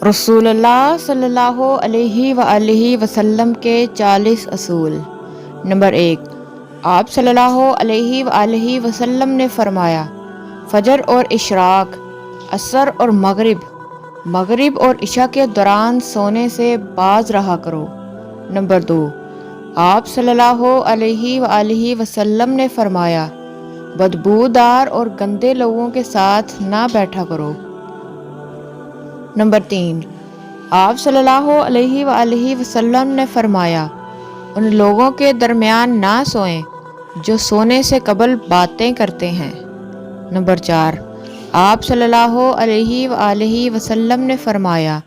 رسول اللہ صلی اللہ علیہ وآلہ وسلم کے 40 اصول۔ نمبر 1، آپ صلی اللہ علیہ وآلہ وسلم نے فرمایا، فجر اور اشراق، عصر اور مغرب اور عشاء کے دوران سونے سے باز رہا کرو۔ نمبر 2، آپ صلی اللہ علیہ وآلہ وسلم نے فرمایا، بدبودار اور گندے لوگوں کے ساتھ نہ بیٹھا کرو۔ نمبر 3، آپ صلی اللہ علیہ وآلہ وسلم نے فرمایا، ان لوگوں کے درمیان نہ سوئیں جو سونے سے قبل باتیں کرتے ہیں۔ نمبر 4، آپ صلی اللہ علیہ وآلہ وسلم نے فرمایا،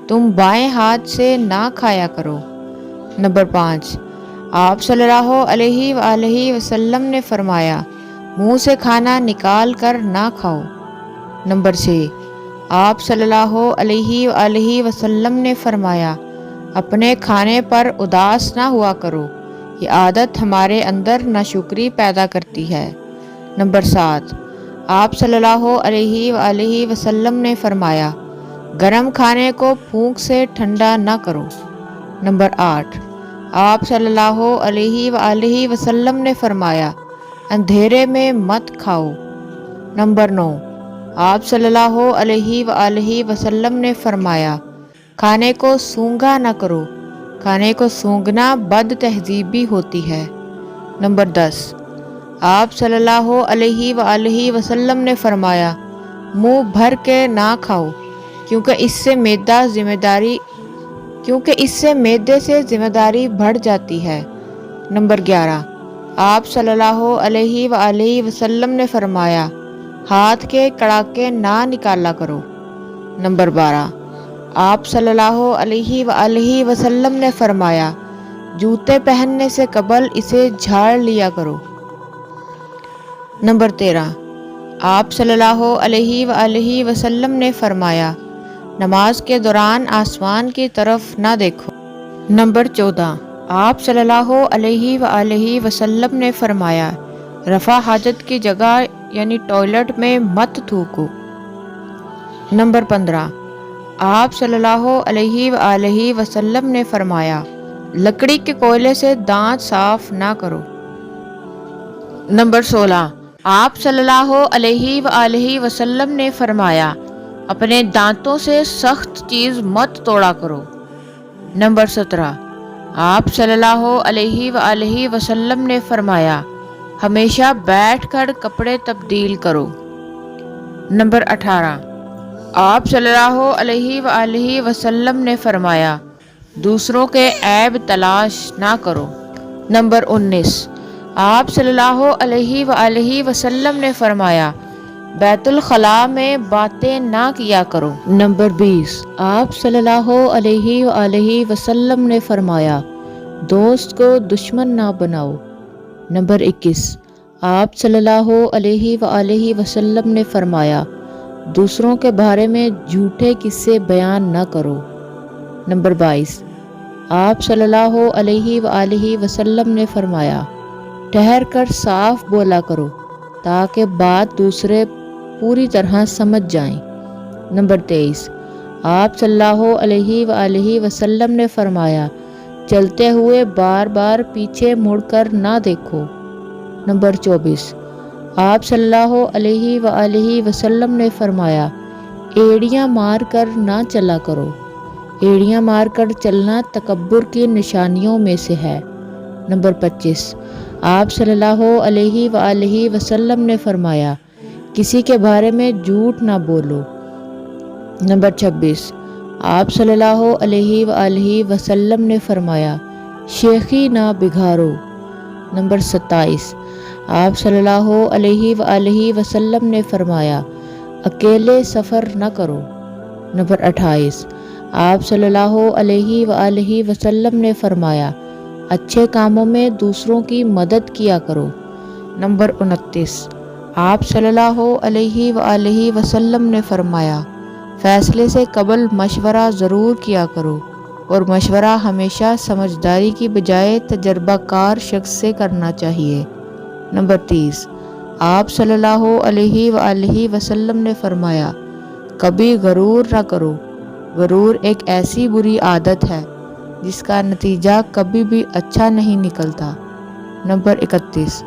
تم بائیں ہاتھ سے نہ کھایا کرو۔ نمبر 5، آپ صلی اللہ علیہ وآلہ وسلم نے فرمایا، منہ سے کھانا نکال کر نہ کھاؤ۔ نمبر 6، آپ صلی اللہ علیہ وآلہ وسلم نے فرمایا، اپنے کھانے پر اداس نہ ہوا کرو، یہ عادت ہمارے اندر ناشکری پیدا کرتی ہے۔ نمبر 7، آپ صلی اللہ علیہ وآلہ وسلم نے فرمایا، گرم کھانے کو پھونک سے ٹھنڈا نہ کرو۔ نمبر 8، آپ صلی اللہ علیہ وآلہ وسلم نے فرمایا، اندھیرے میں مت کھاؤ۔ نمبر 9، آپ صلی اللہ علیہ وآلہ وسلم نے فرمایا، کھانے کو سونگھا نہ کرو، کھانے کو سونگھنا بد تہذیبی ہوتی ہے۔ نمبر 10، آپ صلی اللہ علیہ وآلہ وسلم نے فرمایا، منہ بھر کے نہ کھاؤ کیونکہ اس سے معدے سے ذمہ داری بڑھ جاتی ہے۔ نمبر 11، آپ صلی اللہ علیہ وآلہ وسلم نے فرمایا، ہاتھ کے کڑاکے نہ نکالا کرو۔ نمبر 12، آپ صلی اللہ علیہ وآلہ وسلم نے فرمایا، جوتے پہننے سے قبل اسے جھاڑ لیا کرو۔ نمبر 13، آپ صلی اللہ علیہ وآلہ وسلم نے فرمایا، نماز کے دوران آسمان کی طرف نہ دیکھو۔ نمبر 14، آپ صلی اللہ علیہ وآلہ وسلم نے فرمایا، رفع حاجت کی جگہ یعنی ٹوائلٹ میں مت تھوکو۔ نمبر 15، آپ صلی اللہ علیہ وآلہ وسلم نے فرمایا، لکڑی کے کوئلے سے دانت صاف نہ کرو۔ نمبر 16، آپ صلی اللہ علیہ وآلہ وسلم نے فرمایا، اپنے دانتوں سے سخت چیز مت توڑا کرو۔ نمبر 17، آپ صلی اللہ علیہ وآلہ وسلم نے فرمایا، ہمیشہ بیٹھ کر کپڑے تبدیل کرو۔ نمبر 18، آپ صلی اللہ علیہ وآلہ وسلم نے فرمایا، دوسروں کے عیب تلاش نہ کرو۔ نمبر 19، آپ صلی اللہ علیہ وآلہ وسلم نے فرمایا، بیت الخلاء میں باتیں نہ کیا کرو۔ نمبر 20، آپ صلی اللہ علیہ وآلہ وسلم نے فرمایا، دوست کو دشمن نہ بناؤ۔ نمبر 21، آپ صلی اللہ علیہ وآلہ وسلم نے فرمایا، دوسروں کے بارے میں جھوٹے قصے بیان نہ کرو۔ نمبر 22، آپ صلی اللہ علیہ وآلہ وسلم نے فرمایا، ٹھہر کر صاف بولا کرو تاکہ بات دوسرے پوری طرح سمجھ جائیں۔ نمبر 23، آپ صلی اللہ علیہ وآلہ وسلم نے فرمایا، چلتے ہوئے بار بار پیچھے مڑ کر نہ دیکھو۔ نمبر 24، آپ صلی اللہ علیہ وآلہ وسلم نے فرمایا، ایڑیاں مار کر نہ چلا کرو، ایڑیاں مار کر چلنا تکبر کی نشانیوں میں سے ہے۔ نمبر 25، آپ صلی اللہ علیہ وآلہ وسلم نے فرمایا، کسی کے بارے میں جھوٹ نہ بولو۔ نمبر 26، آپ صلی اللہ علیہ وآلہ وسلم نے فرمایا، شیخی نہ بگھارو۔ نمبر 27، آپ صلی اللہ علیہ وآلہ وسلم نے فرمایا، اکیلے سفر نہ کرو۔ نمبر 28، آپ صلی اللہ علیہ وآلہ وسلم نے فرمایا، اچھے کاموں میں دوسروں کی مدد کیا کرو۔ نمبر 29، آپ صلی اللہ علیہ وآلہ وسلم نے فرمایا، فیصلے سے قبل مشورہ ضرور کیا کرو اور مشورہ ہمیشہ سمجھداری کی بجائے تجربہ کار شخص سے کرنا چاہیے۔ نمبر 30، آپ صلی اللہ علیہ وآلہ وسلم نے فرمایا، کبھی غرور نہ کرو غرور ایک ایسی بری عادت ہے جس کا نتیجہ کبھی بھی اچھا نہیں نکلتا۔ نمبر 31،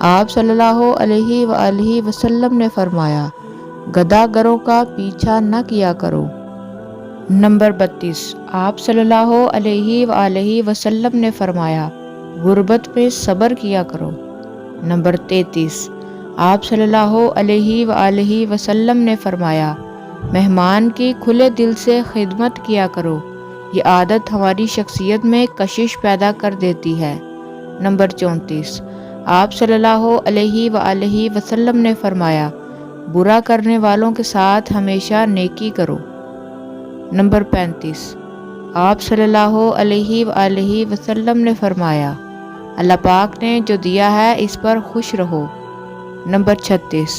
آپ صلی اللہ علیہ وآلہ وسلم نے فرمایا، گدھا گروں کا پیچھا نہ کیا کرو۔ نمبر 32، آپ صلی اللہ علیہ وآلہ وسلم نے فرمایا، غربت میں صبر کیا کرو۔ نمبر 33، آپ صلی اللہ علیہ وآلہ وسلم نے فرمایا، مہمان کی کھلے دل سے خدمت کیا کرو، یہ عادت ہماری شخصیت میں کشش پیدا کر دیتی ہے۔ نمبر 34، آپ صلی اللہ علیہ وآلہ وسلم نے فرمایا، برا کرنے والوں کے ساتھ ہمیشہ نیکی کرو۔ نمبر 35، آپ صلی اللہ علیہ وآلہ وسلم نے فرمایا، اللہ پاک نے جو دیا ہے اس پر خوش رہو۔ نمبر 36،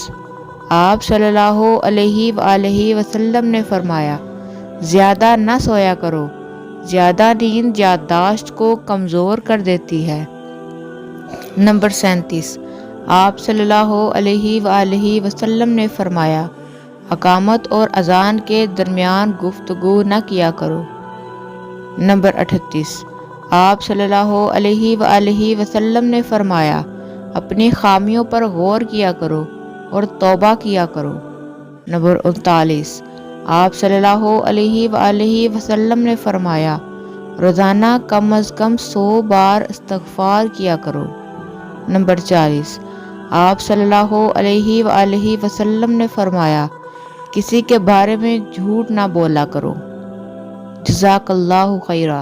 آپ صلی اللہ علیہ وآلہ وسلم نے فرمایا، زیادہ نہ سویا کرو، زیادہ نیند یادداشت کو کمزور کر دیتی ہے۔ نمبر 37، آپ صلی اللہ علیہ وآلہ وسلم نے فرمایا، اقامت اور اذان کے درمیان گفتگو نہ کیا کرو۔ نمبر 38، آپ صلی اللہ علیہ وآلہ وسلم نے فرمایا، اپنی خامیوں پر غور کیا کرو اور توبہ کیا کرو۔ نمبر 39، آپ صلی اللہ علیہ وآلہ وسلم نے فرمایا، روزانہ کم از کم 100 بار استغفار کیا کرو۔ نمبر 40، آپ صلی اللہ علیہ وآلہ وسلم نے فرمایا، کسی کے بارے میں جھوٹ نہ بولا کرو۔ جزاک اللہ خیرہ۔